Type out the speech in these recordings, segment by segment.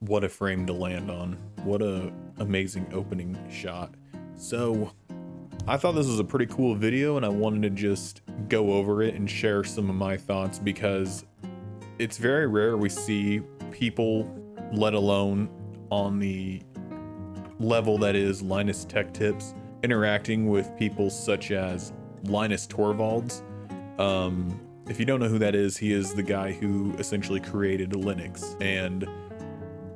What a frame to land on. What a amazing opening shot. So I thought this was a pretty cool video, and I wanted to just go over it and share some of my thoughts, because it's very rare we see people, let alone on the level that is Linus Tech Tips, interacting with people such as Linus Torvalds. If you don't know who that is, he is the guy who essentially created Linux, and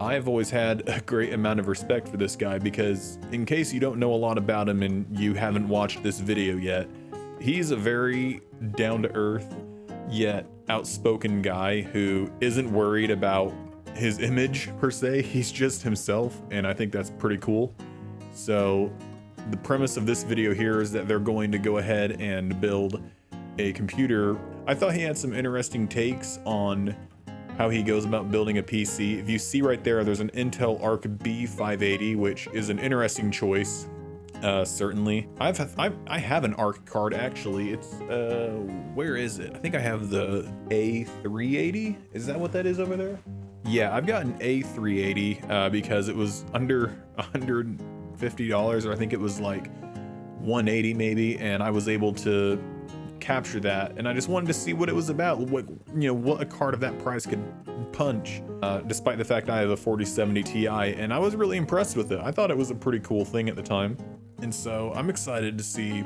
I've always had a great amount of respect for this guy, because in case you don't know a lot about him and you haven't watched this video yet, he's a very down-to-earth yet outspoken guy who isn't worried about his image per se. He's just himself, and I think that's pretty cool. So the premise of this video here is that they're going to go ahead and build a computer. I thought he had some interesting takes on how he goes about building a PC. If you see right there, there's an Intel Arc B580, which is an interesting choice. Certainly. I have an Arc card actually. It's where is it? I think I have the A380. Is that what that is over there? Yeah, I've got an A380 because it was under $150, or I think it was like 180 maybe, and I was able to capture that, and I just wanted to see what it was about, what a card of that price could punch, despite the fact I have a 4070 Ti, and I was really impressed with it. I thought it was a pretty cool thing at the time, and so I'm excited to see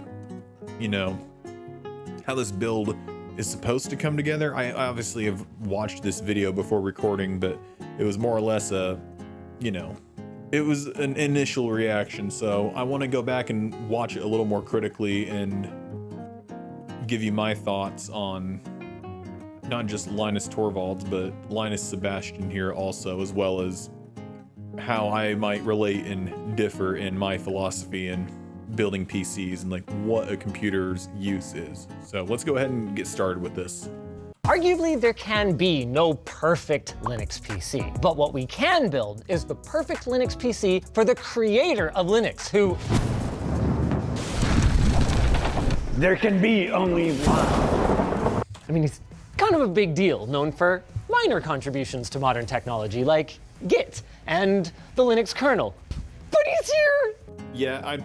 how this build is supposed to come together. I obviously have watched this video before recording, but it was more or less it was an initial reaction, so I want to go back and watch it a little more critically and give you my thoughts on not just Linus Torvalds, but Linus Sebastian here also, as well as how I might relate and differ in my philosophy in building PCs and like what a computer's use is. So let's go ahead and get started with this. Arguably, there can be no perfect Linux PC, but what we can build is the perfect Linux PC for the creator of Linux, who there can be only one. I mean, he's kind of a big deal, known for minor contributions to modern technology, like Git and the Linux kernel. But he's here! Yeah, I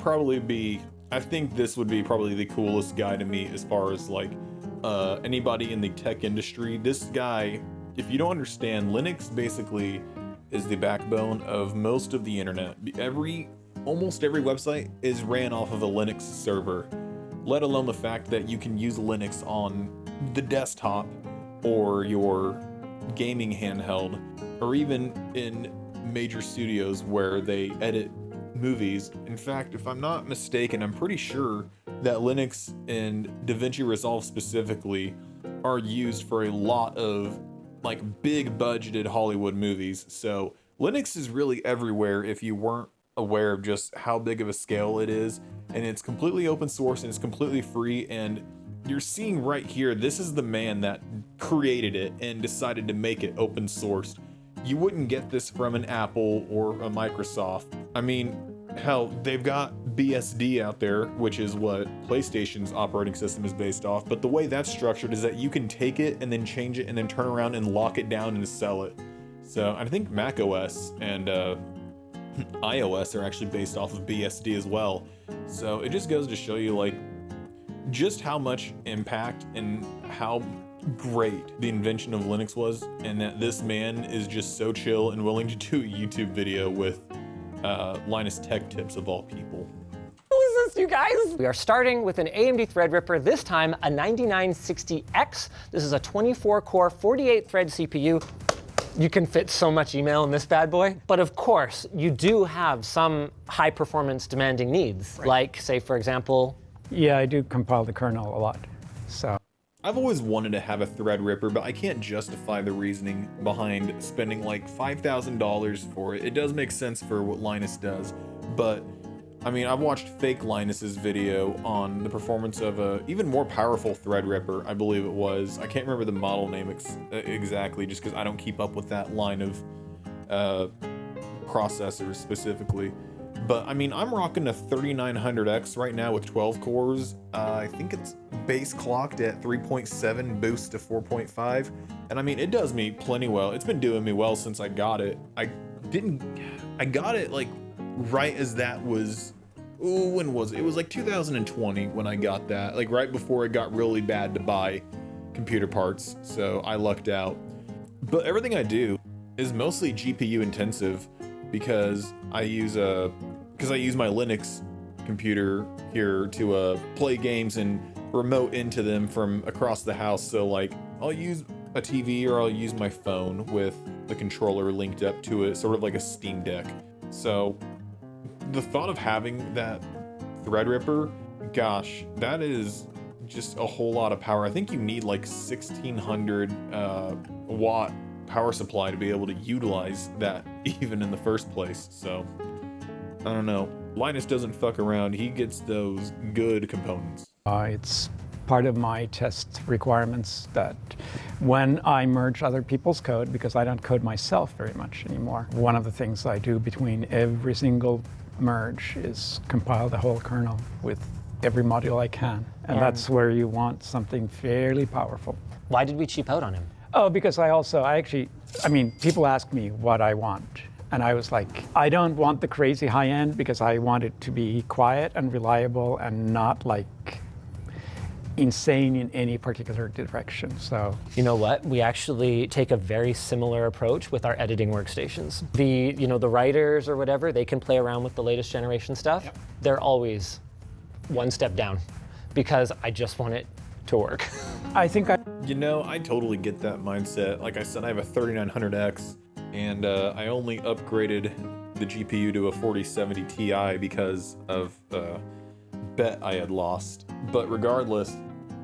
think this would be probably the coolest guy to meet as far as like anybody in the tech industry. This guy, if you don't understand, Linux basically is the backbone of most of the internet. Almost every website is ran off of a Linux server, let alone the fact that you can use Linux on the desktop or your gaming handheld, or even in major studios where they edit movies. In fact, if I'm not mistaken, I'm pretty sure that Linux and DaVinci Resolve specifically are used for a lot of like big budgeted Hollywood movies. So Linux is really everywhere if you weren't aware of just how big of a scale it is, and it's completely open source and it's completely free. And you're seeing right here, this is the man that created it and decided to make it open sourced. You wouldn't get this from an Apple or a Microsoft. I mean, hell, they've got BSD out there, which is what PlayStation's operating system is based off, but the way that's structured is that you can take it and then change it and then turn around and lock it down and sell it. So I think Mac OS and iOS are actually based off of BSD as well. So it just goes to show you like just how much impact and how great the invention of Linux was, and that this man is just so chill and willing to do a YouTube video with Linus Tech Tips of all people. Who is this, you guys? We are starting with an AMD Threadripper, this time a 9960X. This is a 24-core, 48-thread CPU. You can fit so much email in this bad boy. But of course, you do have some high-performance demanding needs, right? Like, say, for example... Yeah, I do compile the kernel a lot, so... I've always wanted to have a Threadripper, but I can't justify the reasoning behind spending like $5,000 for it. It does make sense for what Linus does, but I mean, I've watched fake Linus's video on the performance of a even more powerful Threadripper, I believe it was. I can't remember the model name exactly, just because I don't keep up with that line of processors specifically. But I mean, I'm rocking a 3900X right now with 12 cores. I think it's base clocked at 3.7, boost to 4.5. And I mean, it does me plenty well. It's been doing me well since I got it. I I got it like right as that was, when was it? It was like 2020 when I got that, like right before it got really bad to buy computer parts. So I lucked out. But everything I do is mostly GPU intensive because I use my Linux computer here to play games and remote into them from across the house. So like I'll use a TV or I'll use my phone with the controller linked up to it, sort of like a Steam Deck. So the thought of having that Threadripper, gosh, that is just a whole lot of power. I think you need like 1600 watt power supply to be able to utilize that even in the first place. So I don't know. Linus doesn't fuck around. He gets those good components. It's part of my test requirements that when I merge other people's code, because I don't code myself very much anymore, one of the things I do between every single merge is compile the whole kernel with every module I can. And that's where you want something fairly powerful. Why did we cheap out on him? Oh, because people ask me what I want. And I was like, I don't want the crazy high end because I want it to be quiet and reliable and not like insane in any particular direction. So you know what? We actually take a very similar approach with our editing workstations. The writers or whatever, they can play around with the latest generation stuff. Yep. They're always one step down because I just want it to work. I totally get that mindset. Like I said, I have a 3900X and I only upgraded the GPU to a 4070 Ti because of a bet I had lost. But regardless,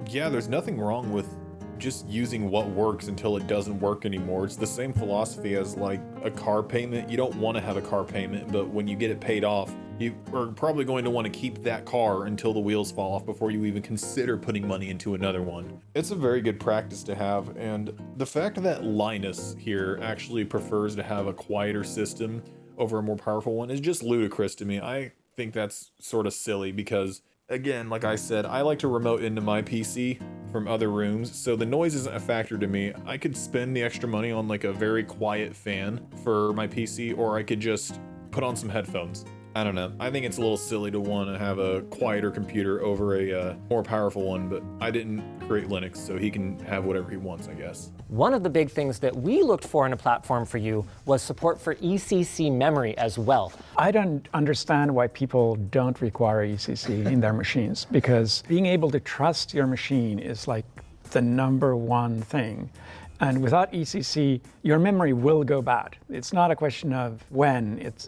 yeah, there's nothing wrong with just using what works until it doesn't work anymore. It's the same philosophy as like a car payment. You don't want to have a car payment, but when you get it paid off, you are probably going to want to keep that car until the wheels fall off before you even consider putting money into another one. It's a very good practice to have, and the fact that Linus here actually prefers to have a quieter system over a more powerful one is just ludicrous to me. I think that's sort of silly because, again, like I said, I like to remote into my PC from other rooms, so the noise isn't a factor to me. I could spend the extra money on like a very quiet fan for my PC, or I could just put on some headphones. I don't know. I think it's a little silly to want to have a quieter computer over a more powerful one, but I didn't create Linux, so he can have whatever he wants, I guess. One of the big things that we looked for in a platform for you was support for ECC memory as well. I don't understand why people don't require ECC in their machines, because being able to trust your machine is like the number one thing. And without ECC, your memory will go bad. It's not a question of when, it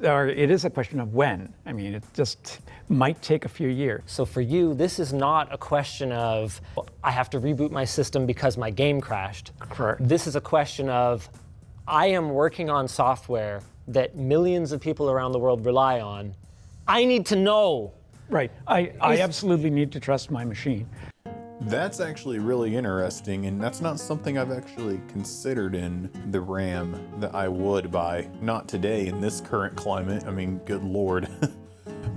is a question of when. I mean, it just might take a few years. So for you, this is not a question of, I have to reboot my system because my game crashed. Correct. This is a question of, I am working on software that millions of people around the world rely on. I need to know. Right, I absolutely need to trust my machine. That's actually really interesting, and that's not something I've actually considered in the RAM that I would buy. Not today in this current climate. I mean, good Lord.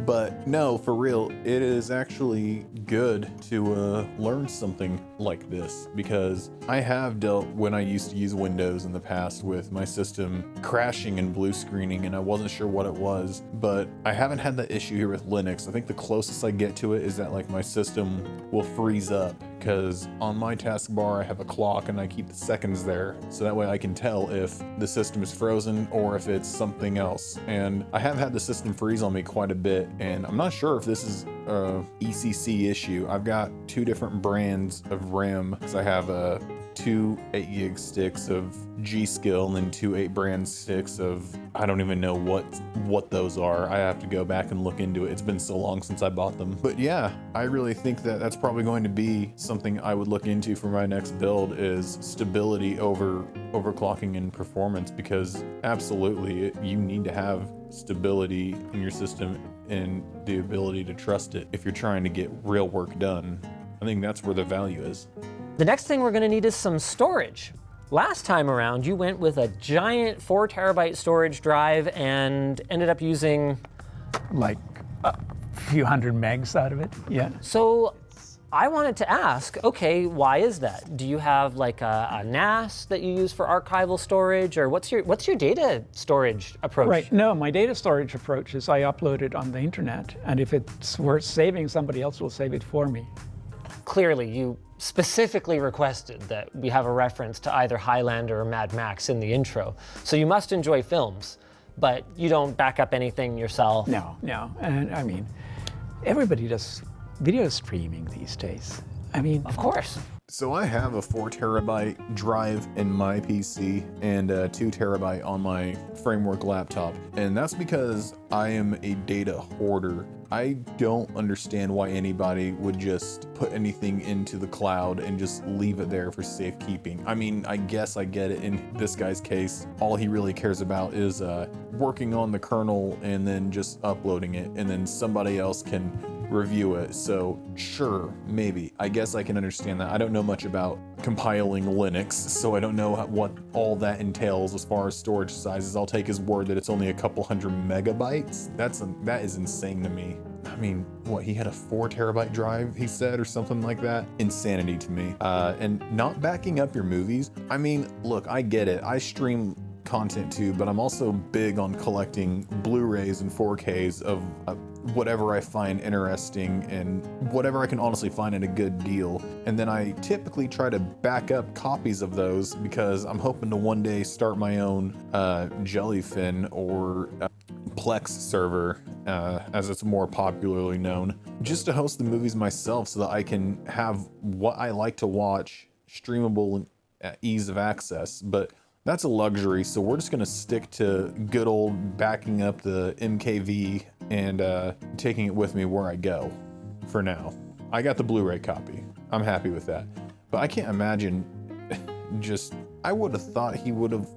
But no, for real, it is actually good to learn something like this, because I have dealt, when I used to use Windows in the past, with my system crashing and blue screening, and I wasn't sure what it was, but I haven't had that issue here with Linux. I think the closest I get to it is that like my system will freeze up, because on my taskbar I have a clock and I keep the seconds there, so that way I can tell if the system is frozen or if it's something else. And I have had the system freeze on me quite a bit, and I'm not sure if this is a ECC issue. I've got two different brands of RAM, because I have two 8 gig sticks of G-Skill and then two 8 brand sticks of, I don't even know what those are. I have to go back and look into it. It's been so long since I bought them. But yeah, I really think that that's probably going to be something I would look into for my next build, is stability over overclocking and performance, because absolutely you need to have stability in your system and the ability to trust it if you're trying to get real work done. I think that's where the value is. The next thing we're going to need is some storage. Last time around, you went with a giant 4 terabyte storage drive and ended up using like a few hundred megs out of it, yeah. So I wanted to ask, okay, why is that? Do you have like a NAS that you use for archival storage, or what's your data storage approach? Right, no, my data storage approach is I upload it on the internet, and if it's worth saving, somebody else will save it for me. Clearly, you specifically requested that we have a reference to either Highlander or Mad Max in the intro. So you must enjoy films, but you don't back up anything yourself. No, and I mean, everybody does video streaming these days. I mean, Of course. So I have a 4 terabyte drive in my PC and a 2 terabyte on my Framework laptop. And that's because I am a data hoarder. I don't understand why anybody would just put anything into the cloud and just leave it there for safekeeping. I mean, I guess I get it in this guy's case. All he really cares about is working on the kernel and then just uploading it, and then somebody else can review it. So sure, maybe. I guess I can understand that. I don't know much about compiling Linux, so I don't know what all that entails as far as storage sizes. I'll take his word that it's only a couple hundred megabytes. That is insane to me. I mean, what, he had a 4 terabyte drive, he said, or something like that? Insanity to me. And not backing up your movies. I mean, look, I get it. I stream content too, but I'm also big on collecting Blu-rays and 4Ks of whatever I find interesting and whatever I can honestly find at a good deal. And then I typically try to back up copies of those because I'm hoping to one day start my own Jellyfin or Plex server, as it's more popularly known, just to host the movies myself so that I can have what I like to watch streamable at ease of access. But that's a luxury, so we're just gonna stick to good old backing up the MKV and taking it with me where I go for now. I got the Blu-ray copy. I'm happy with that. But I can't imagine I would have thought he would have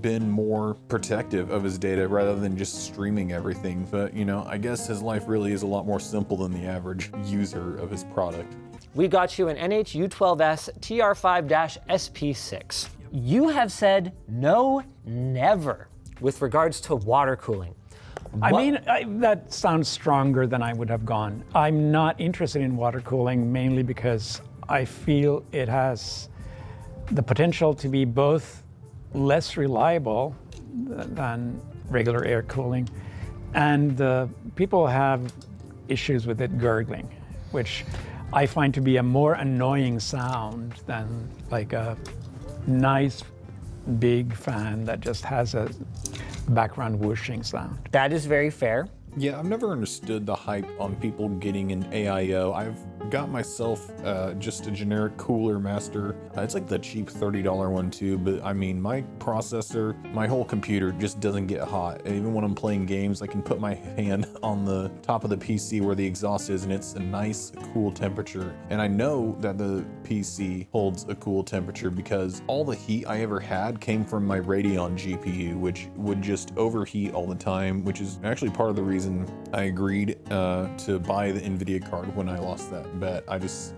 been more protective of his data rather than just streaming everything. But, you know, I guess his life really is a lot more simple than the average user of his product. We got you an NH-U12S TR5-SP6. You have said no, never with regards to water cooling. I mean, that sounds stronger than I would have gone. I'm not interested in water cooling mainly because I feel it has the potential to be both less reliable than regular air cooling, and people have issues with it gurgling, which I find to be a more annoying sound than like a nice big fan that just has a background whooshing sound. That is very fair. Yeah, I've never understood the hype on people getting an AIO. I've got myself just a generic cooler master. It's like the cheap $30 one too, but I mean, my processor, my whole computer just doesn't get hot. And even when I'm playing games, I can put my hand on the top of the PC where the exhaust is, and it's a nice cool temperature. And I know that the PC holds a cool temperature because all the heat I ever had came from my Radeon GPU, which would just overheat all the time, which is actually part of the reason I agreed to buy the NVIDIA card when I lost that bet.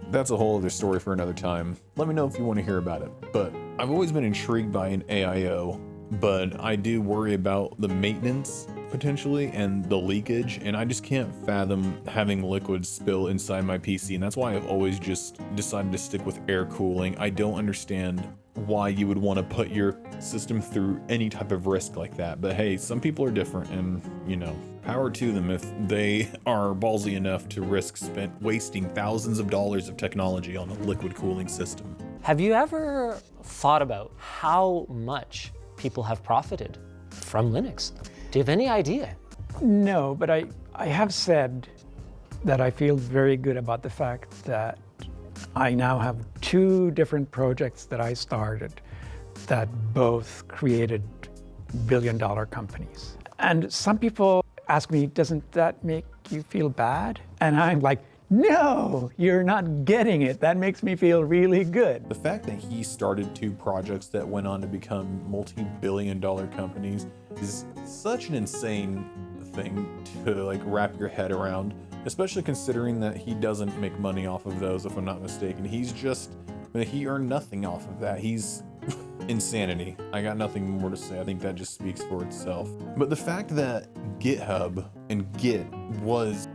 That's a whole other story for another time. Let me know if you want to hear about it. But I've always been intrigued by an AIO, but I do worry about the maintenance potentially and the leakage, and I just can't fathom having liquids spill inside my PC, and that's why I've always just decided to stick with air cooling. I don't understand why you would want to put your system through any type of risk like that, but hey, some people are different, and you know, power to them if they are ballsy enough to risk wasting thousands of dollars of technology on a liquid cooling system. Have you ever thought about how much people have profited from Linux? Do you have any idea? No, but I have said that I feel very good about the fact that I now have 2 different projects that I started that both created billion-dollar companies. And some people ask me, doesn't that make you feel bad? And I'm like, no, you're not getting it. That makes me feel really good. The fact that he started 2 projects that went on to become multi-billion-dollar companies is such an insane thing to like wrap your head around, especially considering that he doesn't make money off of those, if I'm not mistaken. He earned nothing off of that. He's insanity. I got nothing more to say. I think that just speaks for itself. But the fact that GitHub and Git was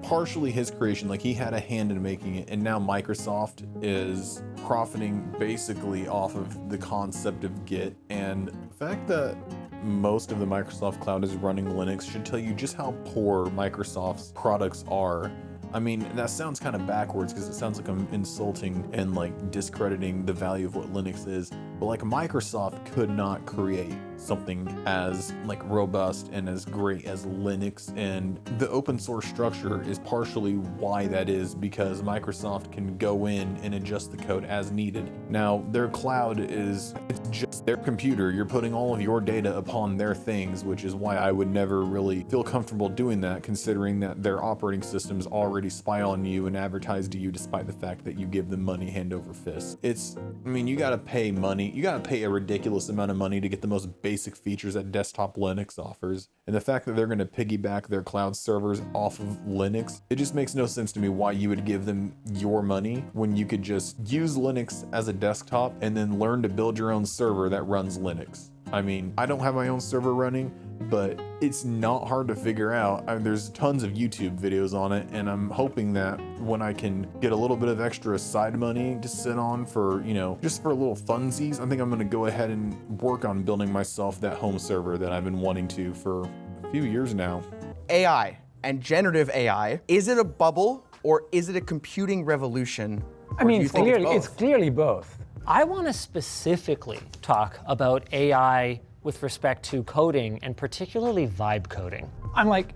partially his creation. Like, he had a hand in making it, and now Microsoft is profiting basically off of the concept of Git. And the fact that most of the Microsoft cloud is running Linux should tell you just how poor Microsoft's products are. I mean, that sounds kind of backwards because it sounds like I'm insulting and like discrediting the value of what Linux is. But like, Microsoft could not create something as like robust and as great as Linux, and the open source structure is partially why that is, because Microsoft can go in and adjust the code as needed. Now, their cloud it's just their computer. You're putting all of your data upon their things, which is why I would never really feel comfortable doing that, considering that their operating systems already spy on you and advertise to you despite the fact that you give them money hand over fist. I mean, you gotta pay money. You gotta pay a ridiculous amount of money to get the most basic features that desktop Linux offers. And the fact that they're gonna piggyback their cloud servers off of Linux, it just makes no sense to me why you would give them your money when you could just use Linux as a desktop and then learn to build your own server that runs Linux. I mean, I don't have my own server running, but it's not hard to figure out. There's tons of YouTube videos on it, and I'm hoping that when I can get a little bit of extra side money to sit on for, just for little funsies, I think I'm gonna go ahead and work on building myself that home server that I've been wanting to for a few years now. AI and generative AI, is it a bubble or is it a computing revolution? I mean, it's clearly both. I want to specifically talk about AI with respect to coding, and particularly vibe coding. I'm like,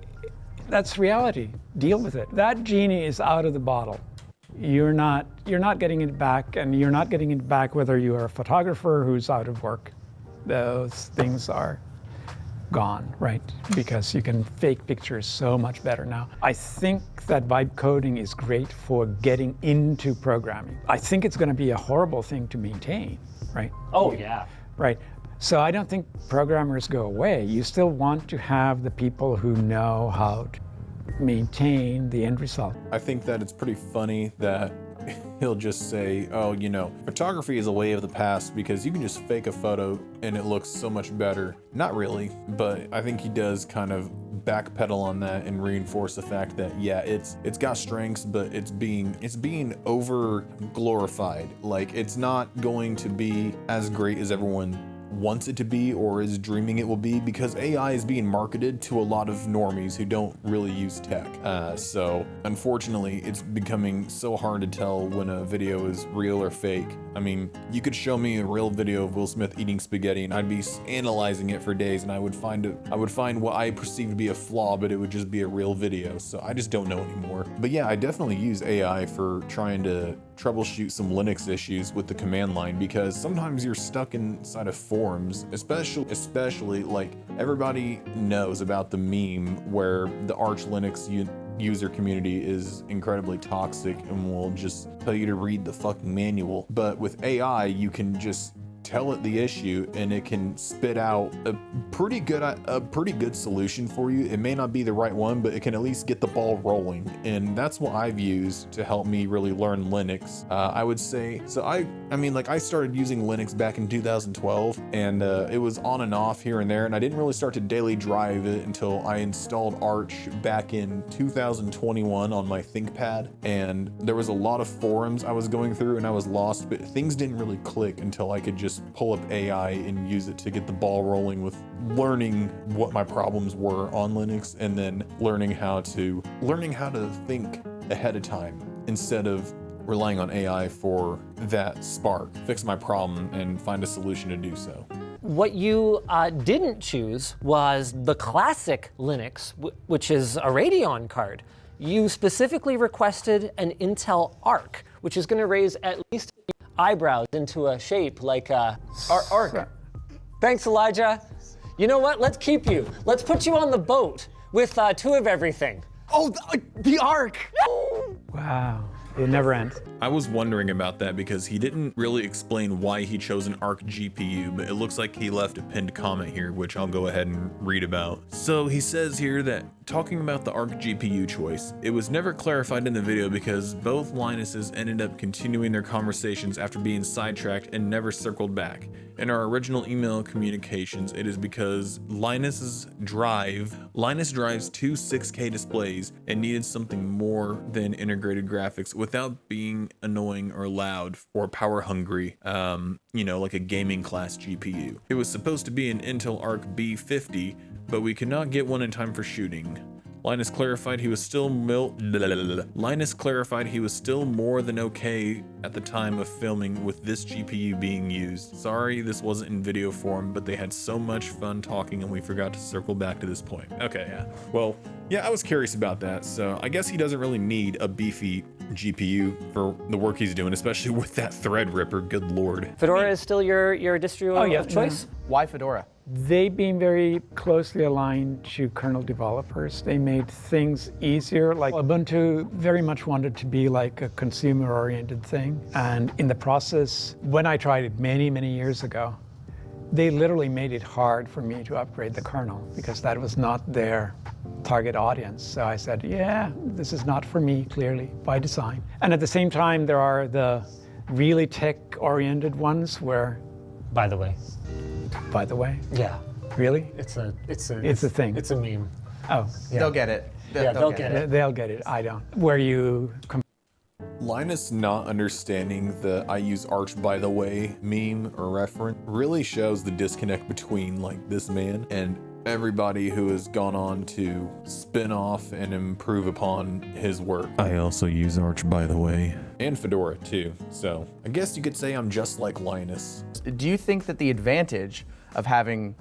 that's reality. Deal with it. That genie is out of the bottle. You're not getting it back, and you're not getting it back whether you are a photographer who's out of work. Those things are gone, right? Because you can fake pictures so much better now. I think that vibe coding is great for getting into programming. I think it's going to be a horrible thing to maintain, right? Oh, yeah. Right. So I don't think programmers go away. You still want to have the people who know how to maintain the end result. I think that it's pretty funny that he'll just say, oh, photography is a way of the past because you can just fake a photo and it looks so much better. Not really, but I think he does kind of backpedal on that and reinforce the fact that, yeah, it's got strengths, but it's being over glorified. Like, it's not going to be as great as everyone wants it to be or is dreaming it will be, because AI is being marketed to a lot of normies who don't really use tech. So unfortunately, it's becoming so hard to tell when a video is real or fake. I mean, you could show me a real video of Will Smith eating spaghetti and I'd be analyzing it for days, and I would find what I perceive to be a flaw, but it would just be a real video. So I just don't know anymore. But yeah, I definitely use AI for trying to troubleshoot some Linux issues with the command line, because sometimes you're stuck inside of forums, especially like everybody knows about the meme where the Arch Linux user community is incredibly toxic and will just tell you to read the fucking manual. But with AI, you can just tell it the issue and it can spit out a pretty good solution for you. It may not be the right one, but it can at least get the ball rolling. And that's what I've used to help me really learn Linux. I would say, so I started using Linux back in 2012, and it was on and off here and there, and I didn't really start to daily drive it until I installed Arch back in 2021 on my ThinkPad. And there was a lot of forums I was going through and I was lost, but things didn't really click until I could just pull up AI and use it to get the ball rolling with learning what my problems were on Linux, and then learning how to think ahead of time instead of relying on AI for that spark, fix my problem and find a solution to do so. What you didn't choose was the classic Linux, which is a Radeon card. You specifically requested an Intel Arc, which is going to raise at least eyebrows into a shape like a arc. Thanks, Elijah. You know what? Let's keep you. Let's put you on the boat with two of everything. Oh, the Arc! Wow. It never ends. I was wondering about that because he didn't really explain why he chose an Arc GPU, but it looks like he left a pinned comment here, which I'll go ahead and read about. So he says here that talking about the Arc GPU choice, it was never clarified in the video because both Linuses ended up continuing their conversations after being sidetracked and never circled back. In our original email communications, it is because Linus drives two 6K displays and needed something more than integrated graphics without being annoying or loud or power hungry, like a gaming class GPU. It was supposed to be an Intel Arc B50, but we could not get one in time for shooting. Linus clarified he was still more than okay at the time of filming with this GPU being used. Sorry this wasn't in video form, but they had so much fun talking and we forgot to circle back to this point. Okay, yeah. Well, yeah, I was curious about that. So I guess he doesn't really need a beefy GPU for the work he's doing, especially with that Threadripper, good lord. Fedora is still your distro of choice? Why Fedora? They've been very closely aligned to kernel developers. They made things easier. Like Ubuntu very much wanted to be like a consumer-oriented thing. And in the process, when I tried it many, many years ago, they literally made it hard for me to upgrade the kernel because that was not their target audience. So I said, yeah, this is not for me, clearly, by design. And at the same time, there are the really tech-oriented ones where... By the way. Yeah. Really? It's a thing. It's a meme. Oh. Yeah. They'll get it. They'll get it. They'll get it. I don't. Where you... Linus not understanding the I use Arch by the way meme or reference really shows the disconnect between like this man and everybody who has gone on to spin off and improve upon his work. I also use Arch by the way. And Fedora too. So I guess you could say I'm just like Linus. Do you think that the advantage of having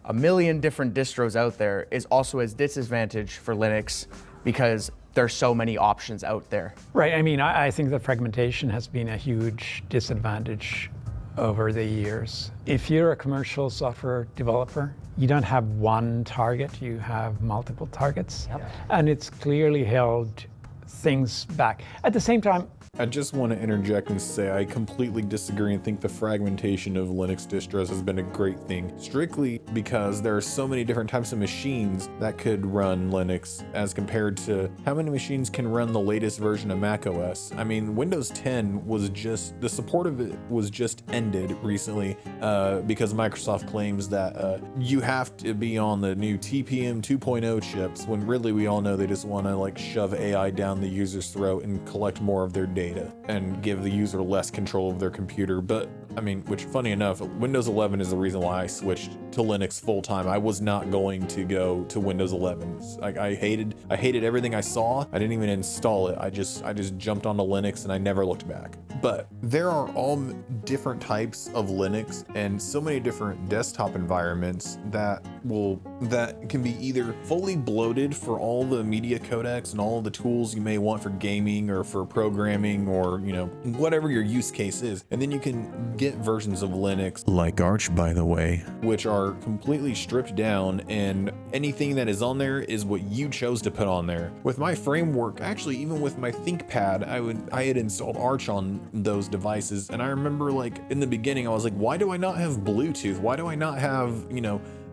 a million different distros out there is also a disadvantage for Linux because there's so many options out there? Right. I mean, I think the fragmentation has been a huge disadvantage over the years. If you're a commercial software developer, you don't have one target, you have multiple targets. Yep. And it's clearly held things back. At the same time, I just want to interject and say I completely disagree and think the fragmentation of Linux distros has been a great thing, strictly because there are so many different types of machines that could run Linux as compared to how many machines can run the latest version of macOS. I mean, Windows 10 was just, the support of it was just ended recently because Microsoft claims that you have to be on the new TPM 2.0 chips when really we all know they just want to like shove AI down the user's throat and collect more of their data and give the user less control of their computer. But I mean, which funny enough, Windows 11 is the reason why I switched to Linux full time. I was not going to go to Windows 11. I hated everything I saw. I didn't even install it. I just jumped onto Linux and I never looked back. But there are all different types of Linux and so many different desktop environments that can be either fully bloated for all the media codecs and all the tools you may want for gaming or for programming or, whatever your use case is. And then you can get versions of Linux, like Arch by the way, which are completely stripped down and anything that is on there is what you chose to put on there. With my framework, actually even with my ThinkPad, I had installed Arch on those devices, and I remember like in the beginning I was like, why do I not have Bluetooth? Why do I not have,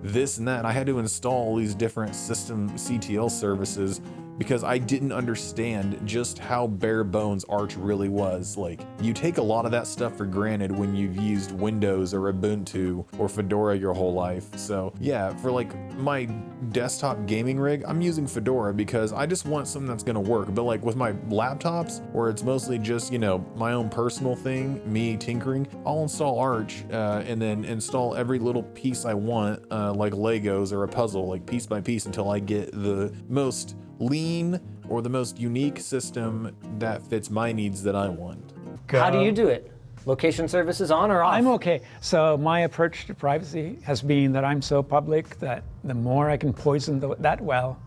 this and that? And I had to install all these different system CTL services because I didn't understand just how bare bones Arch really was. Like, you take a lot of that stuff for granted when you've used Windows or Ubuntu or Fedora your whole life. So yeah, for like my desktop gaming rig, I'm using Fedora because I just want something that's gonna work. But like with my laptops, where it's mostly just, my own personal thing, me tinkering, I'll install Arch and then install every little piece I want, like Legos or a puzzle, like piece by piece until I get the most lean or the most unique system that fits my needs that I want. How do you do it? Location services on or off? I'm okay. So my approach to privacy has been that I'm so public that the more I can poison that well,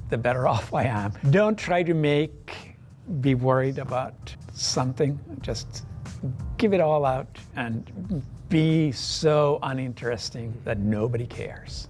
the better off I am. Don't try to be worried about something. Just give it all out and be so uninteresting that nobody cares.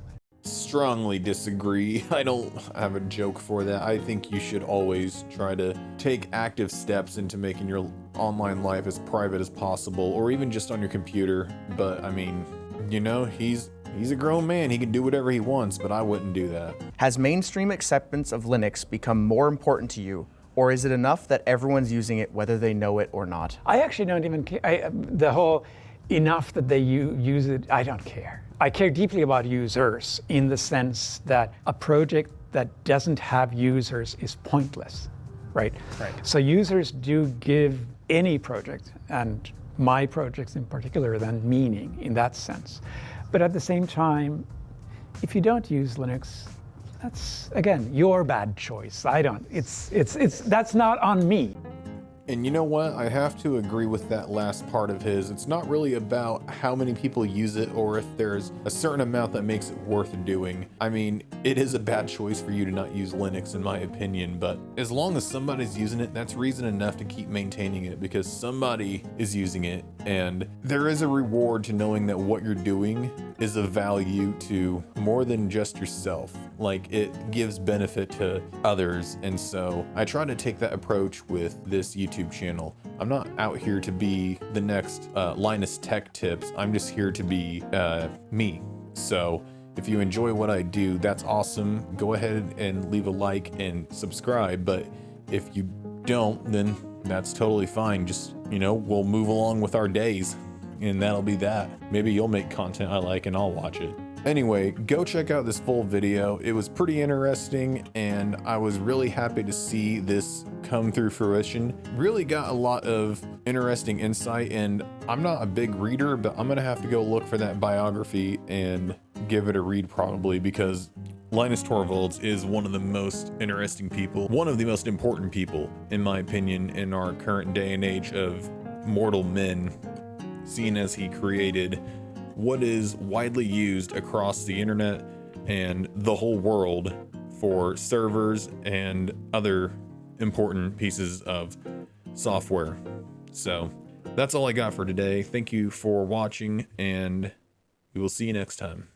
strongly disagree. I don't have a joke for that. I think you should always try to take active steps into making your online life as private as possible, or even just on your computer. But I mean, you know, he's a grown man. He can do whatever he wants, but I wouldn't do that. Has mainstream acceptance of Linux become more important to you, or is it enough that everyone's using it whether they know it or not? I actually don't even care. The whole enough that they use it, I don't care. I care deeply about users in the sense that a project that doesn't have users is pointless, right? So users do give any project, and my projects in particular, then meaning in that sense. But at the same time, if you don't use Linux, that's, again, your bad choice. I don't, that's not on me. And you know what? I have to agree with that last part of his. It's not really about how many people use it or if there's a certain amount that makes it worth doing. I mean, it is a bad choice for you to not use Linux, in my opinion, but as long as somebody's using it, that's reason enough to keep maintaining it, because somebody is using it, and there is a reward to knowing that what you're doing is of value to more than just yourself. Like, it gives benefit to others, and so I try to take that approach with this YouTube channel. I'm not out here to be the next Linus Tech tips. I'm just here to be me. So if you enjoy what I do, that's awesome. Go ahead and leave a like and subscribe. But if you don't, then that's totally fine. Just, you know, we'll move along with our days, and that'll be that. Maybe you'll make content I like and I'll watch it. Anyway, go check out this full video. It was pretty interesting, and I was really happy to see this come through fruition. Really got a lot of interesting insight, and I'm not a big reader, but I'm gonna have to go look for that biography and give it a read probably, because Linus Torvalds is one of the most interesting people, one of the most important people, in my opinion, in our current day and age of mortal men, seeing as he created what is widely used across the internet and the whole world for servers and other important pieces of software. So that's all I got for today. Thank you for watching, and we will see you next time.